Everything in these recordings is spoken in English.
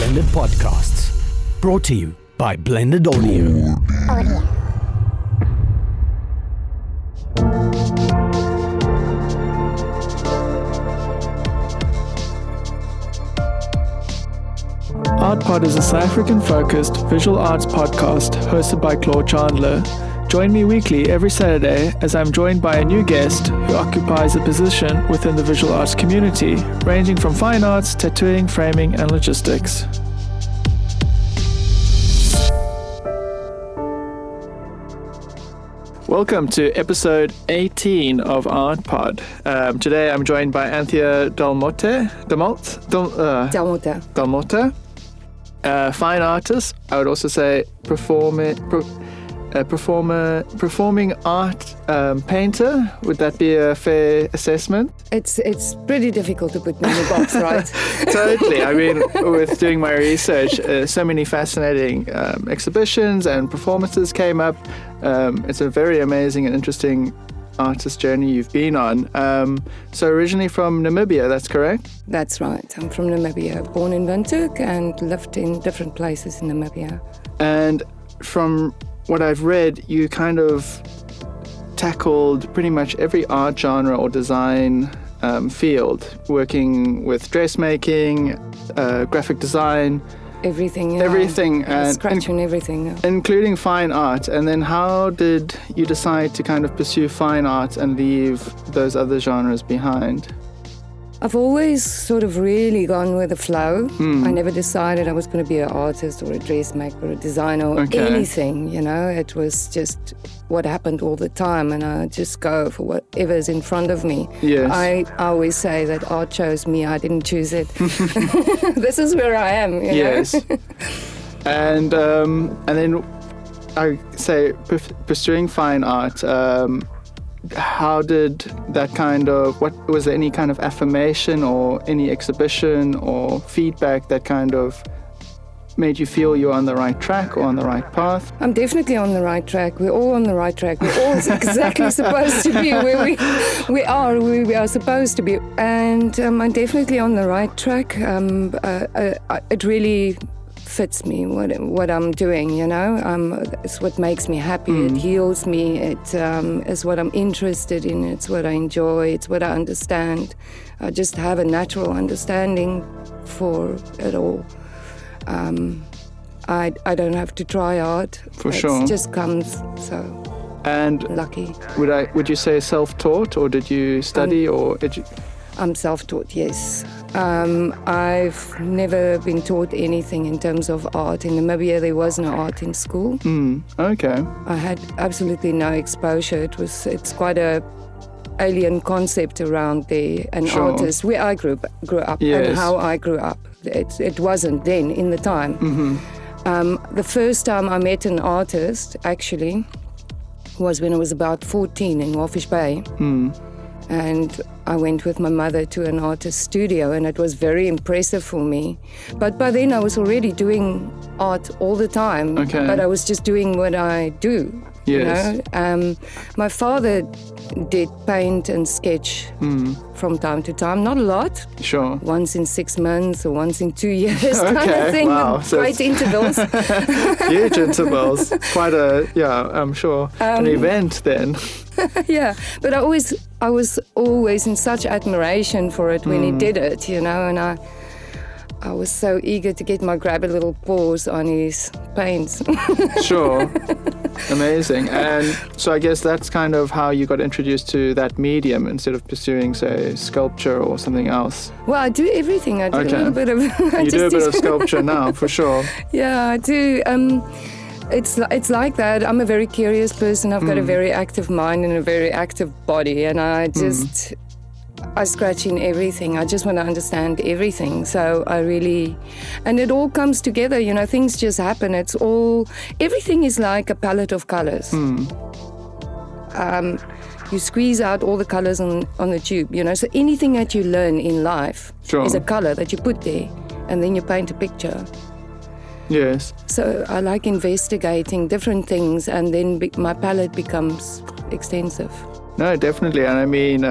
Blended Podcasts. Brought to you by Blended Audio. ArtPod is a South African-focused visual arts podcast hosted by Claude Chandler. Join me weekly every Saturday as I'm joined by a new guest who occupies a position within the visual arts community, ranging from fine arts, tattooing, framing, and logistics. Welcome to episode 18 of ArtPod. Today I'm joined by Anthea Delmotte. Delmotte. Fine artist. I would also say performing art painter. Would that be a fair assessment? It's pretty difficult to put me in a box, right? Totally. I mean, with doing my research, so many fascinating exhibitions and performances came up. It's a very amazing and interesting artist journey you've been on. So originally from Namibia, that's correct? That's right. I'm from Namibia, born in Windhoek and lived in different places in Namibia. And from what I've read, you kind of tackled pretty much every art genre or design field, working with dressmaking, graphic design. Everything, yeah. Everything. Scratching everything. Yeah. Including fine art. And then how did you decide to kind of pursue fine art and leave those other genres behind? I've always sort of really gone with the flow. I never decided I was going to be an artist or a dressmaker or a designer or anything, you know. It was just what happened all the time, and I just go for whatever's in front of me. Yes. I always say that art chose me, I didn't choose it. This is where I am, you know? Yes. And then I say pursuing fine art, how did that was there any kind of affirmation or any exhibition or feedback that kind of made you feel you're on the right track or on the right path? I'm definitely on the right track. We're all on the right track. We're all exactly supposed to be where we are supposed to be. And I'm definitely on the right track. It really fits me, what I'm doing, you know. It's what makes me happy. It heals me. It is what I'm interested in. It's what I enjoy. It's what I understand. I just have a natural understanding for it all. I don't have to try hard. For sure. It just comes, so and lucky. Would you say self-taught, or did you study I'm self-taught, yes. I've never been taught anything in terms of art. In Namibia, there was no art in school. Okay. I had absolutely no exposure. It's quite a alien concept around there. An artist, where I grew up, yes. And how I grew up. It wasn't then in the time. The first time I met an artist, actually, was when I was about 14 in Walfish Bay. And I went with my mother to an artist studio, and it was very impressive for me. But by then I was already doing art all the time, but I was just doing what I do. Yes. You know? My father did paint and sketch from time to time, not a lot. Sure. Once in 6 months or once in 2 years, kind of thing, wow. with great intervals. Huge intervals. Quite I'm sure, an event then. Yeah, but I was always in such admiration for it when he did it, you know, and I was so eager to get my grabby little paws on his paints. Sure. Amazing. And so I guess that's kind of how you got introduced to that medium instead of pursuing, say, sculpture or something else. Well, I do everything. I do a little bit of... You do a bit of sculpture now, for sure. Yeah, I do. It's like that. I'm a very curious person. I've got a very active mind and a very active body, and I scratch in everything. I just want to understand everything. So and it all comes together, you know, things just happen. Everything is like a palette of colors. You squeeze out all the colors on the tube, you know. So anything that you learn in life is a color that you put there, and then you paint a picture. Yes. So I like investigating different things, and then my palette becomes extensive. No, definitely. And I mean,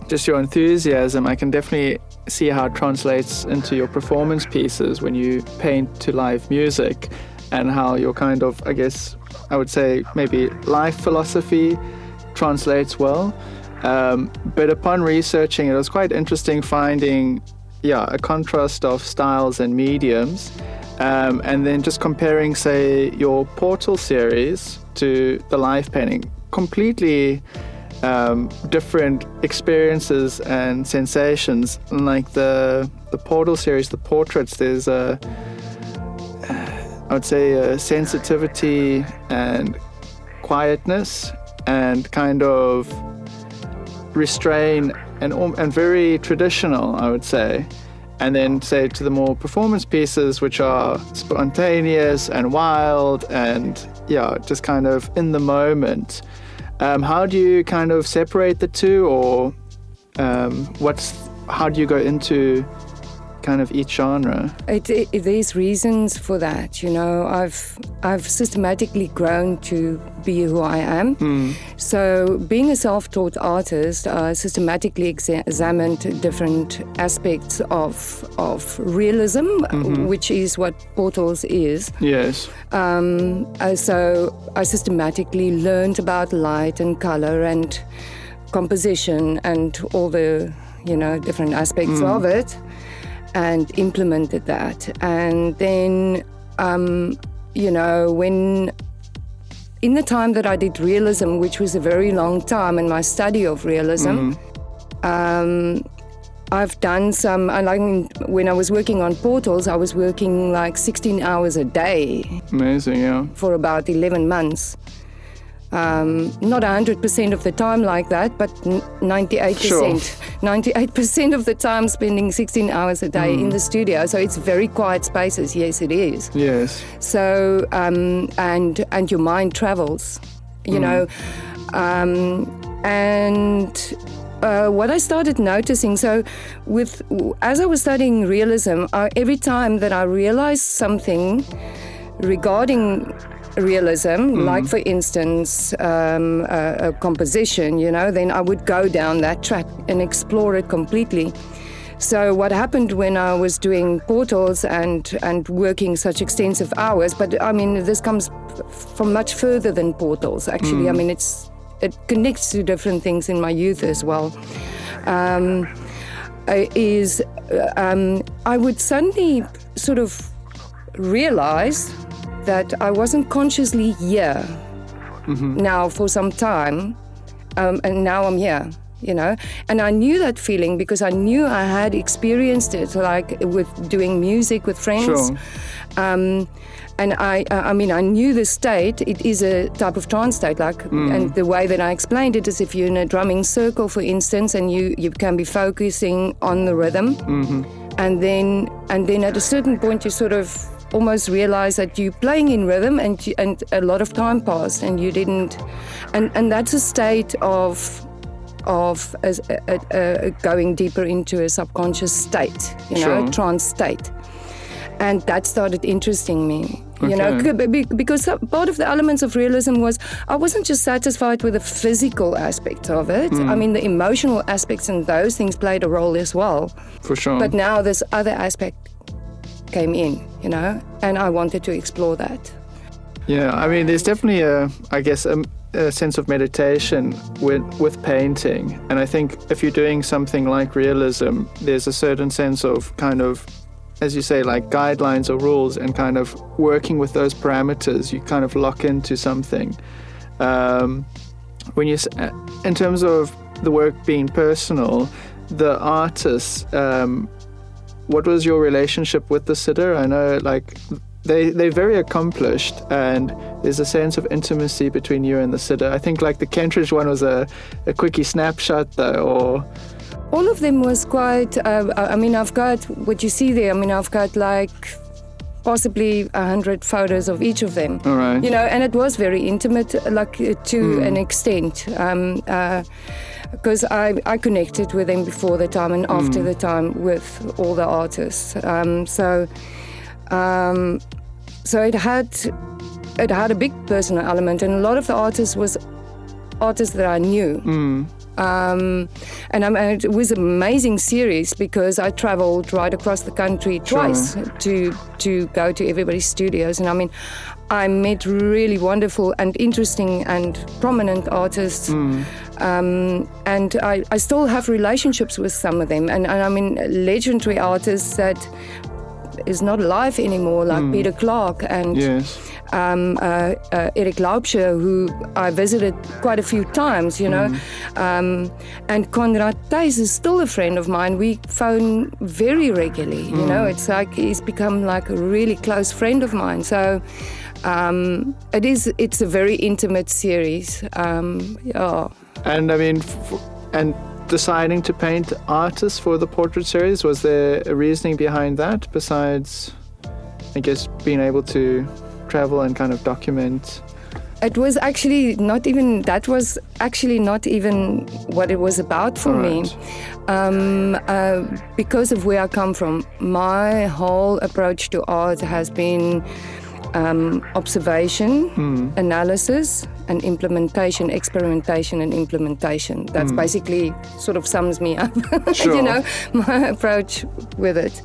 just your enthusiasm, I can definitely see how it translates into your performance pieces when you paint to live music, and how your kind of, I guess, I would say maybe life philosophy translates well. But upon researching, it was quite interesting finding, a contrast of styles and mediums. And then just comparing, say, your Portal series to the live painting, completely different experiences and sensations. Like the Portal series, the portraits, there's I would say a sensitivity and quietness and kind of restraint and very traditional, I would say. And then, say, to the more performance pieces, which are spontaneous and wild and, just kind of in the moment. How do you kind of separate the two, or how do you go into kind of each genre? There's reasons for that. I've systematically grown to be who I am. So being a self-taught artist, I systematically examined different aspects of realism, which is what Portals is. Yes. So I systematically learned about light and color and composition and all the different aspects of it, and implemented that. And then, when in the time that I did realism, which was a very long time in my study of realism, I've done some, when I was working on Portals, I was working like 16 hours a day. Amazing, yeah. For about 11 months. Not 100% of the time like that, but 98%. Sure. 98% of the time spending 16 hours a day in the studio. So it's very quiet spaces. Yes, it is. Yes. So, and your mind travels, know. What I started noticing, so as I was studying realism, every time that I realized something regarding realism, like for instance a composition, then I would go down that track and explore it completely. So what happened when I was doing Portals and working such extensive hours, but I mean this comes from much further than Portals actually. I mean it connects to different things in my youth as well. I would suddenly sort of realize that I wasn't consciously here now for some time, and now I'm here, And I knew that feeling because I knew I had experienced it, like with doing music with friends. Sure. And I knew the state. It is a type of trance state, and the way that I explained it is if you're in a drumming circle, for instance, and you can be focusing on the rhythm, and then at a certain point you sort of almost realize that you're playing in rhythm and a lot of time passed and you didn't, and that's a state of going deeper into a subconscious state, Sure. a trance state. And that started interesting me, because part of the elements of realism was I wasn't just satisfied with the physical aspect of it. I mean, the emotional aspects and those things played a role as well. For sure. But now this other aspect came in, and I wanted to explore that. Yeah, I mean, there's definitely a sense of meditation with painting. And I think if you're doing something like realism, there's a certain sense of kind of, as you say, like guidelines or rules, and kind of working with those parameters, you kind of lock into something. When you, in terms of the work being personal, the artists, what was your relationship with the sitter? I know, like, they're very accomplished, and there's a sense of intimacy between you and the sitter. I think, like, the Kentridge one was a quickie snapshot, though, or... All of them was quite, I've got, what you see there, I've got, like, possibly 100 photos of each of them. All right. And it was very intimate, like, to an extent. Because I connected with them before the time and after the time with all the artists. So it had a big personal element, and a lot of the artists was artists that I knew. And it was an amazing series because I traveled right across the country twice to go to everybody's studios. And I mean, I met really wonderful and interesting and prominent artists. And I still have relationships with some of them. And I mean, legendary artists that is not alive anymore, like Peter Clark and Eric Laubscher, who I visited quite a few times, you know. And Conrad Thijs is still a friend of mine. We phone very regularly, you know. It's like he's become like a really close friend of mine. So it's a very intimate series. And I mean, and deciding to paint artists for the portrait series, was there a reasoning behind that besides, I guess, being able to travel and kind of document? It was actually not even, that was actually not even what it was about for me. Because of where I come from, my whole approach to art has been observation, analysis, and implementation, experimentation and implementation. That's basically sort of sums me up, you know, my approach with it.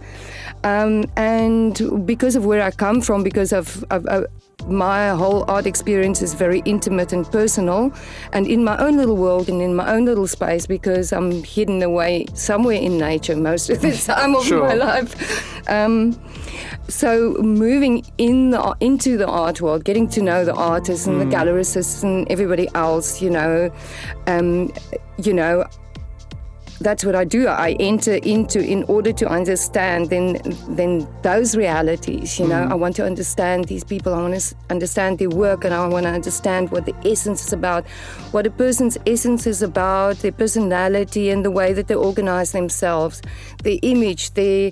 And because of where I come from, because of my whole art experience is very intimate and personal, and in my own little world and in my own little space, because I'm hidden away somewhere in nature most of the time of my life. So moving into the art world, getting to know the artists and the gallerists and everybody else, you know, that's what I do. I enter into, in order to understand then those realities, you know. I want to understand these people, I want to understand their work, and I want to understand what the essence is about, what a person's essence is about, their personality and the way that they organize themselves, their image, and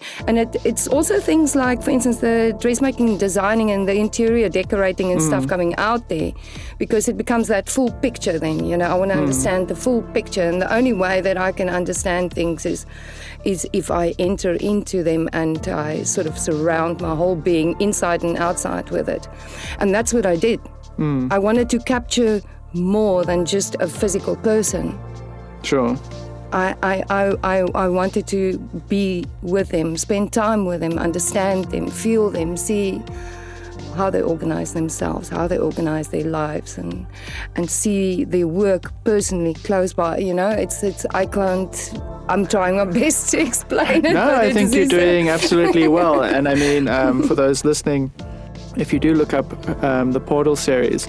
it's also things like, for instance, the dressmaking, designing and the interior decorating and stuff coming out there, because it becomes that full picture then, you know. I want to understand the full picture, and the only way that I can understand things is if I enter into them and I sort of surround my whole being inside and outside with it. And that's what I did. I wanted to capture more than just a physical person. Sure. I wanted to be with them, spend time with them, understand them, feel them, see how they organize themselves, how they organize their lives, and see their work personally close by. You know, I'm trying my best to explain it. No, I think you're doing absolutely well. And I mean, for those listening, if you do look up the Portal series,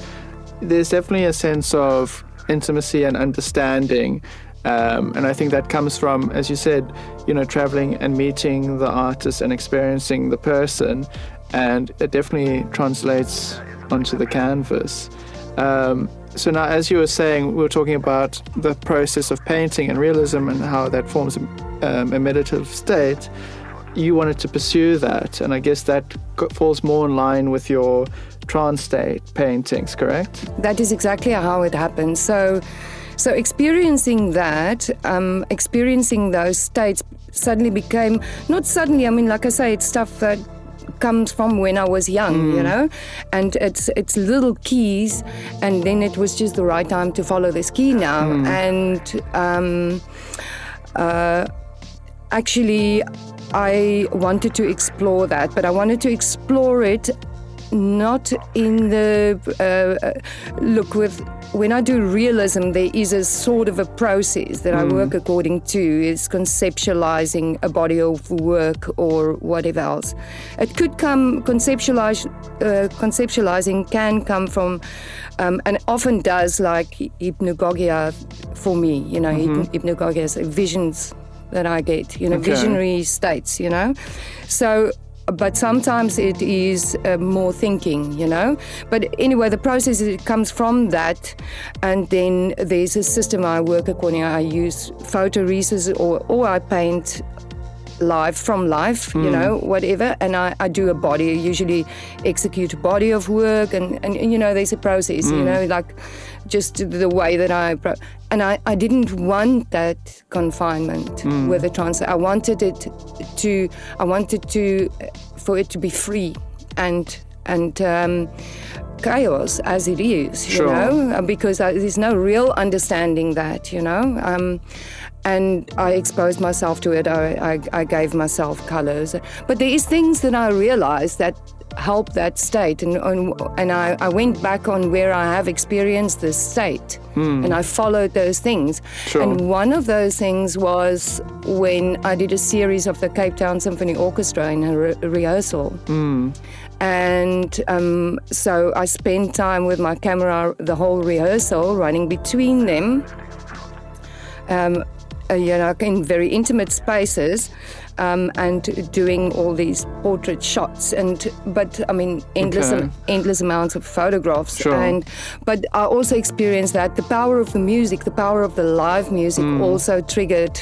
there's definitely a sense of intimacy and understanding. And I think that comes from, as you said, you know, traveling and meeting the artist and experiencing the person. And it definitely translates onto the canvas. So now, as you were saying, we were talking about the process of painting and realism and how that forms a meditative state. You wanted to pursue that, and I guess that falls more in line with your trance state paintings, correct? That is exactly how it happens. So experiencing that, experiencing those states suddenly became, not suddenly, I mean, like I say, it's stuff that comes from when I was young, you know, and it's little keys, and then it was just the right time to follow this key now. And actually I wanted to explore that, but I wanted to explore it not in the when I do realism, there is a sort of a process that I work according to. It's conceptualizing a body of work or whatever else. It could come, conceptualizing can come from, and often does, like hypnagogia for me, you know, hypnagogia is visions that I get, you know, visionary states, you know. So, but sometimes it is more thinking, you know. But anyway, the process, it comes from that, and then there's a system I work according. I use photoresis or I paint from life, you know, whatever, and I do a body. I usually execute a body of work, and you know, there's a process, you know, like just the way that I didn't want that confinement with the trance. I wanted for it to be free and chaos as it is, Sure. you know, because there's no real understanding that, you know. And I exposed myself to it. I gave myself colors. But there is things that I realized that help that state. And I went back on where I have experienced this state. And I followed those things. Sure. And one of those things was when I did a series of the Cape Town Symphony Orchestra in a rehearsal. And so I spent time with my camera, the whole rehearsal, running between them. You know, in very intimate spaces, and doing all these portrait shots, but I mean endless amounts of photographs. Sure. But I also experienced that the power of the music, the power of the live music, also triggered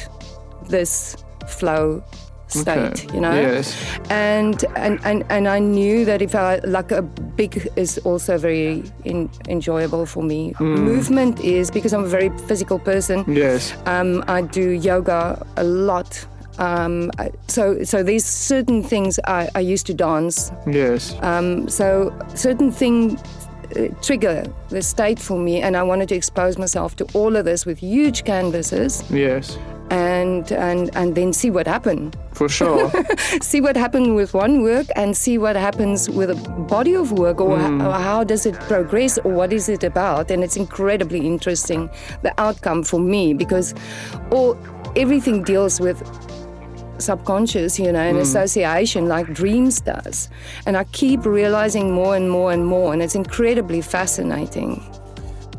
this flow state, you know. Yes. And I knew that if I like a big is also very enjoyable for me. Movement is because I'm a very physical person. Yes. I do yoga a lot. So there's certain things I used to dance. Yes. So certain things trigger the state for me, and I wanted to expose myself to all of this with huge canvases. Yes. And then see what happened. For sure. See what happened with one work and see what happens with a body of work, or how does it progress, or what is it about. And it's incredibly interesting, the outcome for me, because everything deals with subconscious, you know, and association like dreams does. And I keep realizing more and more and more, and it's incredibly fascinating.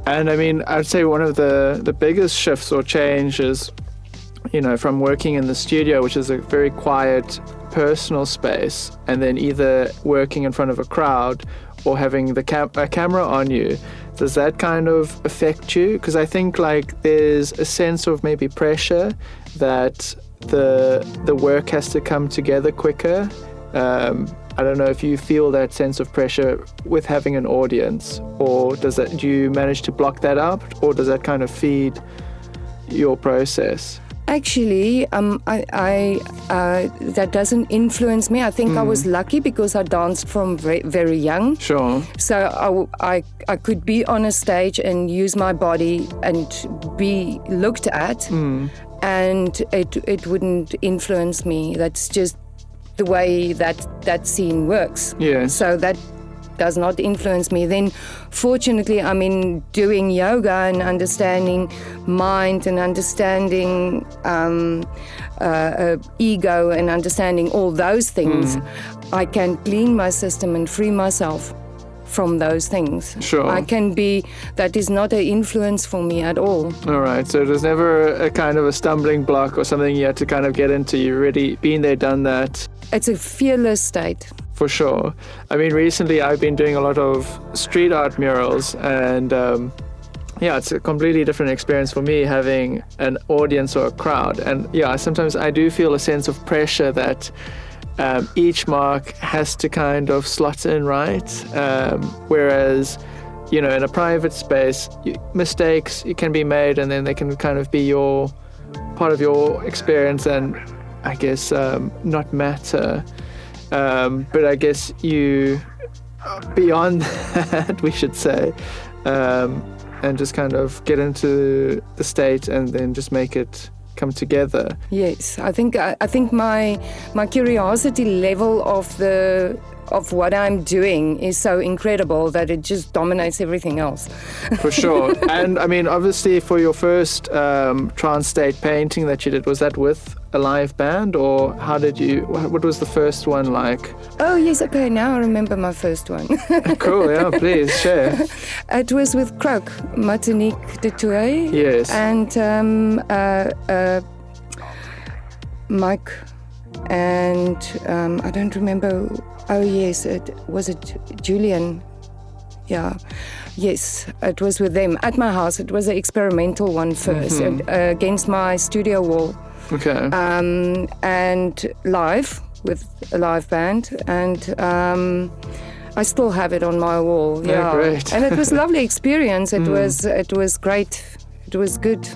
And I mean, I'd say one of the biggest shifts or changes, you know, from working in the studio, which is a very quiet personal space, and then either working in front of a crowd or having a camera on you, does that kind of affect you? Because I think like there's a sense of maybe pressure that the work has to come together quicker. I don't know if you feel that sense of pressure with having an audience, or do you manage to block that out, or does that kind of feed your process? Actually, that doesn't influence me. I think I was lucky because I danced from very, very young. Sure. So I could be on a stage and use my body and be looked at, and it wouldn't influence me. That's just the way that scene works. Yes. So that does not influence me. Then fortunately, I mean, doing yoga and understanding mind and understanding ego and understanding all those things, I can clean my system and free myself from those things. Sure. That is not an influence for me at all. All right. So there's never a kind of a stumbling block or something you had to kind of get into. You've already been there, done that. It's a fearless state. For sure. I mean, recently I've been doing a lot of street art murals, and it's a completely different experience for me having an audience or a crowd. And sometimes I do feel a sense of pressure that each mark has to kind of slot in right. Whereas, you know, in a private space, mistakes can be made, and then they can kind of be part of your experience, and I guess not matter. But I guess you, beyond that, we should say, and just kind of get into the state and then just make it come together. Yes, I think my curiosity level of what I'm doing is so incredible that it just dominates everything else. For sure. And I mean, obviously for your first trance state painting that you did, was that with a live band, or what was the first one like? Oh yes, okay, now I remember my first one. Cool, yeah, please share. It was with Croak, Martinique de Toué. Yes. And Mike, and I don't remember. Oh yes, was it Julian? Yeah, yes, it was with them at my house. It was an experimental one first, against my studio wall. Okay. And live with a live band, and I still have it on my wall. Yeah, great. And it was a lovely experience. It was great. It was good.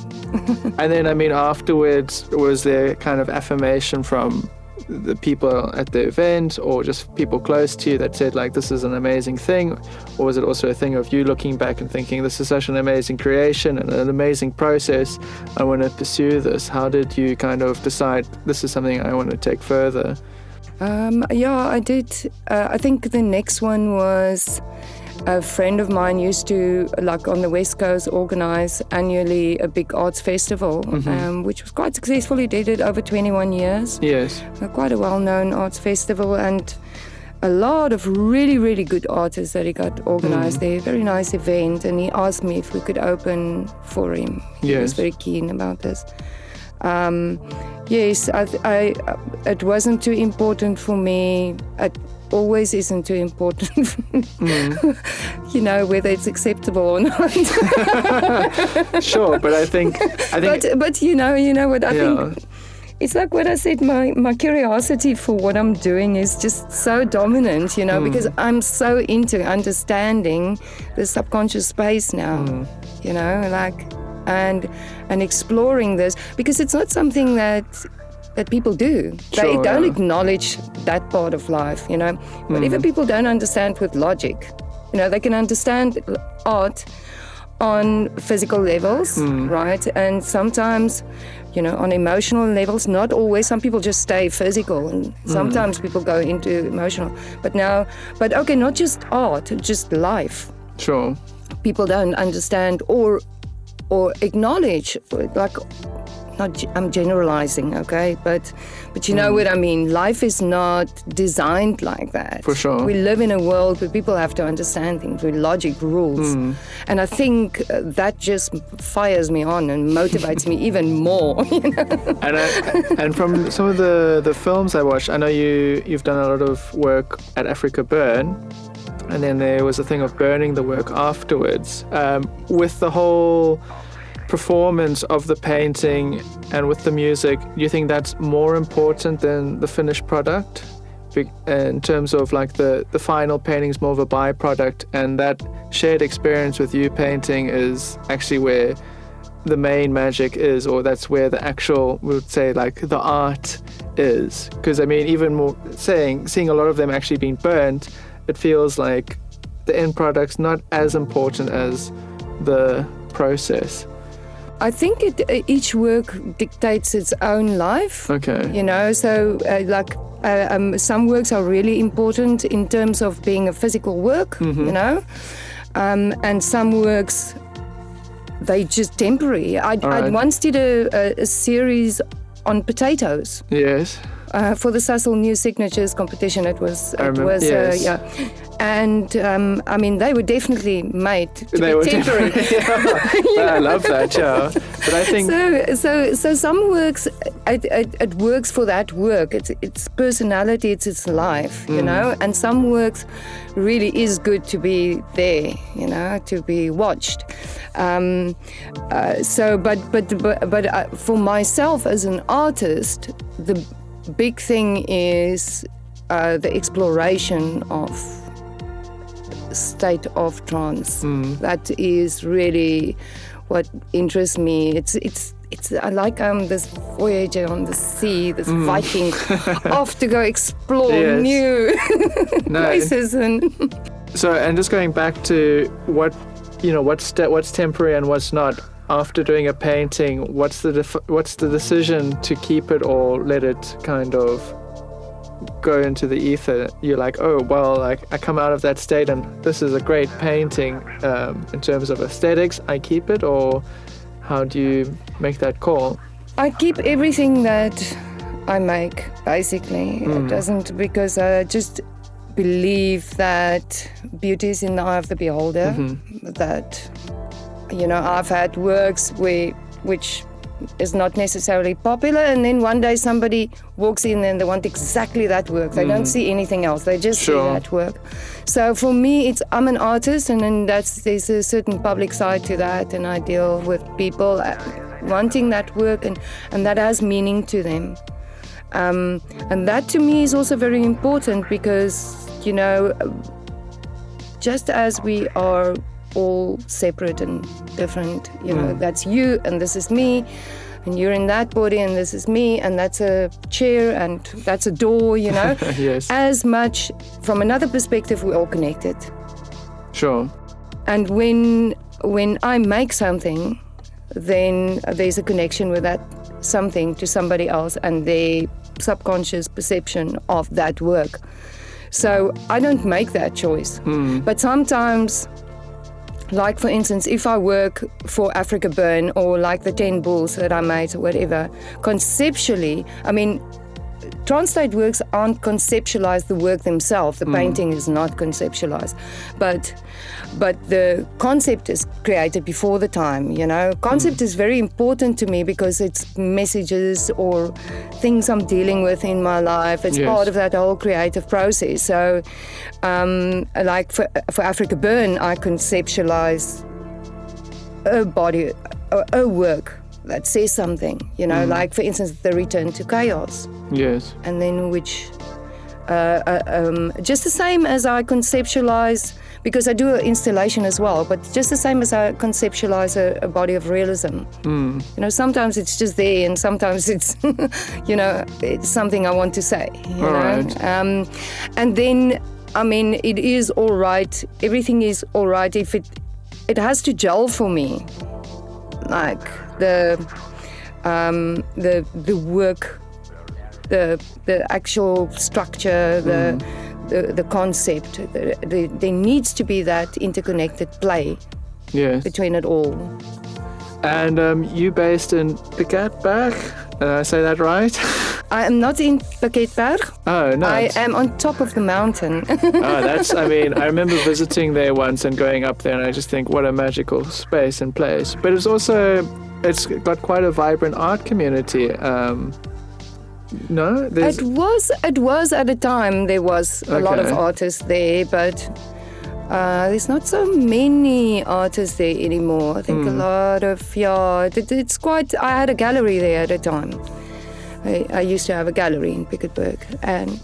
And then, I mean, afterwards, was there kind of affirmation from the people at the event or just people close to you that said like, this is an amazing thing? Or was it also a thing of you looking back and thinking, this is such an amazing creation and an amazing process, I want to pursue this? How did you kind of decide this is something I want to take further? I did. I think the next one was a friend of mine used to, like on the West Coast, organize annually a big arts festival, which was quite successful. He did it over 21 years. Yes. Quite a well-known arts festival, and a lot of really, really good artists that he got organized there. Very nice event, and he asked me if we could open for him. He was very keen about this. Yes, it wasn't too important for me. It always isn't too important, you know, whether it's acceptable or not. Sure, but I think. But you know what I think. It's like what I said. My curiosity for what I'm doing is just so dominant, you know, because I'm so into understanding the subconscious space now, you know, like. And exploring this, because it's not something that people do. They don't acknowledge that part of life, you know. Whatever people don't understand with logic, you know, they can understand art on physical levels, right? And sometimes, you know, on emotional levels, not always. Some people just stay physical, and sometimes people go into emotional. But okay, not just art, just life. Sure. People don't understand or acknowledge, like, I'm generalizing, okay, but you know what I mean. Life is not designed like that. For sure. We live in a world where people have to understand things with logic rules, and I think that just fires me on and motivates me even more. You know? And from some of the films I watched, I know you've done a lot of work at Africa Burn. And then there was a thing of burning the work afterwards. With the whole performance of the painting and with the music, do you think that's more important than the finished product? In terms of like the final painting is more of a byproduct, and that shared experience with you painting is actually where the main magic is, or that's where the actual, we would say, like the art is. Because I mean, even more seeing a lot of them actually being burnt, it feels like the end product's not as important as the process. I think each work dictates its own life. Okay. You know, so some works are really important in terms of being a physical work, you know, and some works, they just temporary. I once did a series on potatoes. Yes. For the Cecil New Signatures competition, it was and I mean, they were definitely made to be temporary. I love that. Yeah, but I think so. Some works, it works for that work. It's personality. It's its life. You know, and some works really is good to be there. You know, to be watched. But for myself as an artist, the big thing is the exploration of state of trance. That is really what interests me. It's I like this voyager on the sea, this Viking off to go explore new places. And just going back to what's temporary and what's not. After doing a painting, what's the decision to keep it or let it kind of go into the ether? You're like, oh, well, like I come out of that state and this is a great painting. In terms of aesthetics, I keep it, or how do you make that call? I keep everything that I make, basically. It doesn't, because I just believe that beauty is in the eye of the beholder. That, you know, I've had works which is not necessarily popular, and then one day somebody walks in and they want exactly that work. They don't see anything else. They just see that work. So for me, I'm an artist, and then there's a certain public side to that, and I deal with people wanting that work, and that has meaning to them. And that to me is also very important, because, you know, just as we are all separate and different, you know, that's you and this is me, and you're in that body, and this is me, and that's a chair, and that's a door, you know. Yes. As much from another perspective, we're all connected. Sure. And when I make something, then there's a connection with that something to somebody else and their subconscious perception of that work. So I don't make that choice. But sometimes, like for instance, if I work for Africa Burn or like the 10 bulls that I made or whatever, conceptually, I mean, trance state works aren't conceptualized the work themselves. The painting is not conceptualized. But the concept is created before the time, you know. Concept is very important to me because it's messages or things I'm dealing with in my life. It's part of that whole creative process. So, like for Africa Burn, I conceptualize a body, a work that says something, you know, like for instance, the return to chaos. Yes. And then which, just the same as I conceptualize, because I do an installation as well, but just the same as I conceptualize a body of realism. You know, sometimes it's just there and sometimes it's, you know, it's something I want to say, you know. Right. And then, I mean, it is all right. Everything is all right if it has to gel for me. Like the work, the actual structure, the concept. There needs to be that interconnected play between it all. And you based in Piketberg? Did I say that right? I am not in Piketberg. Oh, no. I am on top of the mountain. I mean, I remember visiting there once and going up there, and I just think, what a magical space and place. But it's got quite a vibrant art community. No? It was at the time. There was a lot of artists there, but there's not so many artists there anymore. I think a lot of, it's quite, I had a gallery there at the time. I used to have a gallery in Piketberg, and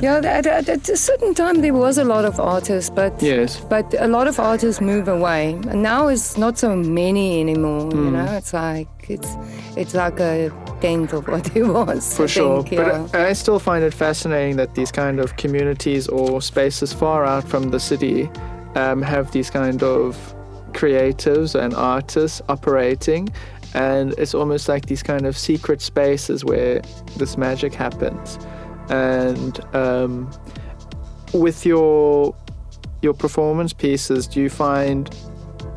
at a certain time there was a lot of artists, but a lot of artists move away, and now it's not so many anymore. You know, it's like a tenth of what it was. For sure, but I still find it fascinating that these kind of communities or spaces far out from the city have these kind of creatives and artists operating. And it's almost like these kind of secret spaces where this magic happens. And with your performance pieces, do you find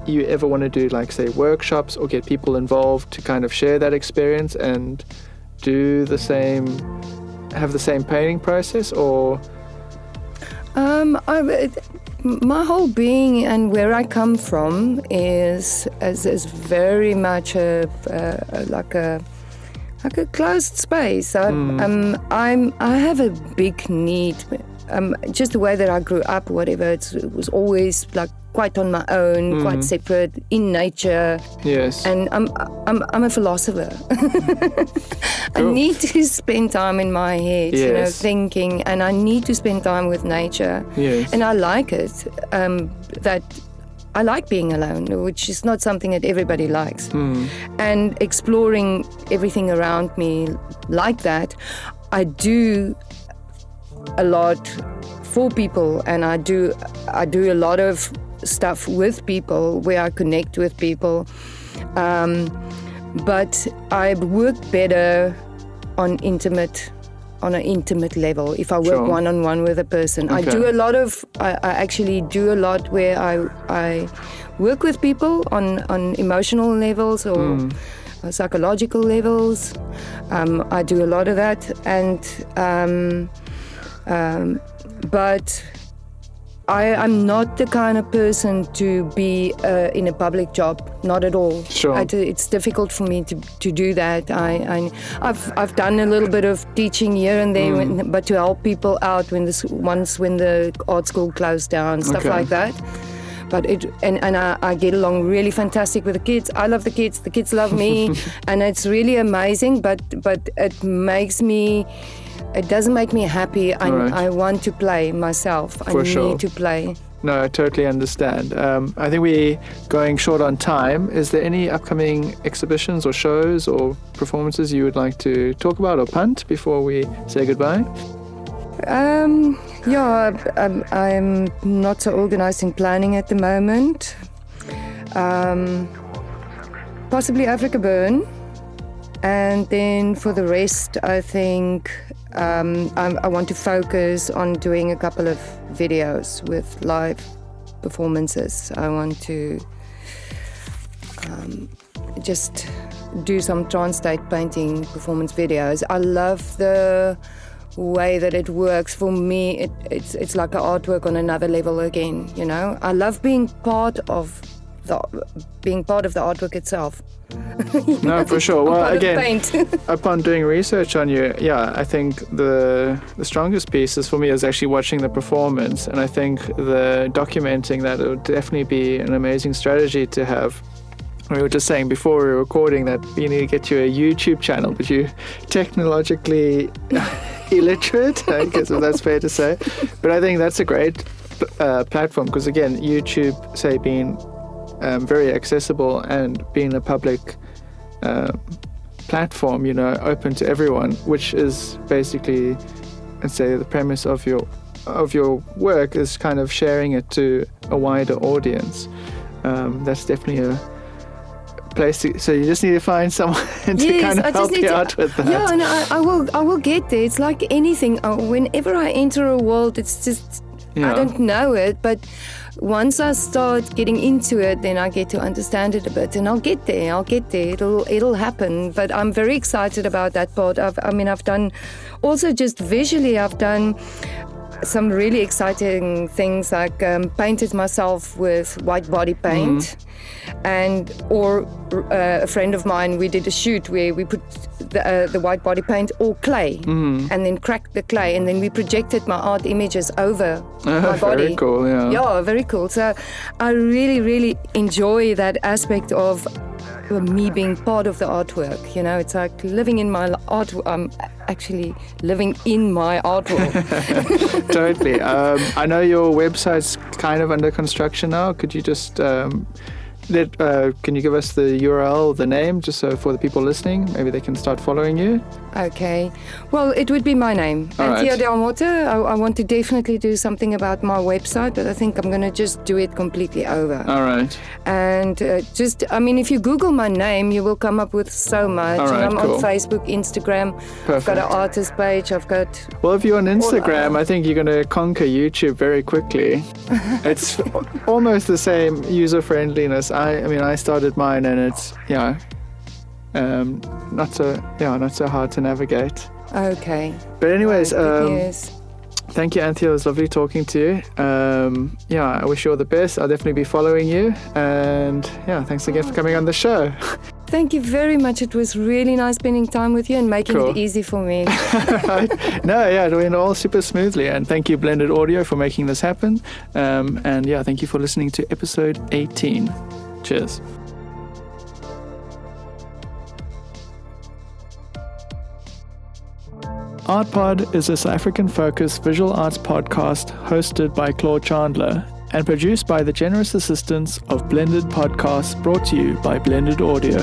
you ever want to do, like, say, workshops or get people involved to kind of share that experience and have the same painting process, or? My whole being and where I come from is very much like a closed space. I have a big need. Just the way that I grew up, whatever. It was always like quite on my own, quite separate in nature. Yes. And I'm a philosopher. I need to spend time in my head, you know, thinking, and I need to spend time with nature. Yes. And I like it. That I like being alone, which is not something that everybody likes. And exploring everything around me like that. I do a lot for people, and I do a lot of stuff with people where I connect with people, but I work better on an intimate level if I work one-on-one with a person. I actually do a lot where I work with people on emotional levels or psychological levels. I do a lot of that, and but I'm not the kind of person to be in a public job, not at all. Sure. It's difficult for me to do that. I've done a little bit of teaching here and there, but to help people out when the art school closed down, stuff like that. But I get along really fantastic with the kids. I love the kids love me, and it's really amazing. But it doesn't make me happy. I want to play myself. I need to play. No, I totally understand. I think we're going short on time. Is there any upcoming exhibitions or shows or performances you would like to talk about or punt before we say goodbye? I'm not so organized in planning at the moment. Possibly Africa Burn. And then for the rest, I think I want to focus on doing a couple of videos with live performances. I want to just do some trance state painting performance videos. I love the way that it works. For me, it's like an artwork on another level again, you know. I love being part of the artwork itself. No, for sure. Well, again, paint. upon doing research on you, I think the strongest pieces for me is actually watching the performance, and I think the documenting that it would definitely be an amazing strategy to have. We were just saying before we were recording that you need to get you a YouTube channel, but you're technologically illiterate, I guess if that's fair to say. But I think that's a great platform because, again, YouTube, say, being very accessible and being a public platform, you know, open to everyone, which is basically, let's say, the premise of your work is kind of sharing it to a wider audience. That's definitely a place to, so you just need to find someone to kind of help you out with that. Yeah, and I will get there. It's like anything. Whenever I enter a world, it's just I don't know it, but once I start getting into it, then I get to understand it a bit, and I'll get there. It'll happen. But I'm very excited about that part. I've done also just visually. I've done some really exciting things, like painted myself with white body paint, or a friend of mine, we did a shoot where we put the white body paint or clay, and then cracked the clay, and then we projected my art images over my body. Very cool, yeah. Yeah, very cool. So I really, really enjoy that aspect of me being part of the artwork. You know, it's like living in my art. I'm actually living in my artwork. Totally. I know your website's kind of under construction now. Could you just can you give us the URL, the name, just so for the people listening, maybe they can start following you? Okay. Well, it would be my name, Anthea Delmotte. I want to definitely do something about my website, but I think I'm going to just do it completely over. All right. And if you Google my name, you will come up with so much. All right, and I'm cool. on Facebook, Instagram. Perfect. I've got an artist page. I've got... Well, if you're on Instagram, I think you're going to conquer YouTube very quickly. It's almost the same user friendliness. I started mine, and it's not so hard to navigate. Okay. But anyways, yes. Thank you, Anthea. It was lovely talking to you. I wish you all the best. I'll definitely be following you. And thanks again for coming on the show. Thank you very much. It was really nice spending time with you and making it easy for me. Right. No, it went all super smoothly. And thank you, Blended Audio, for making this happen. Thank you for listening to episode 18. Cheers. ArtPod is a South African-focused visual arts podcast hosted by Claude Chandler and produced by the generous assistance of Blended Podcasts, brought to you by Blended Audio.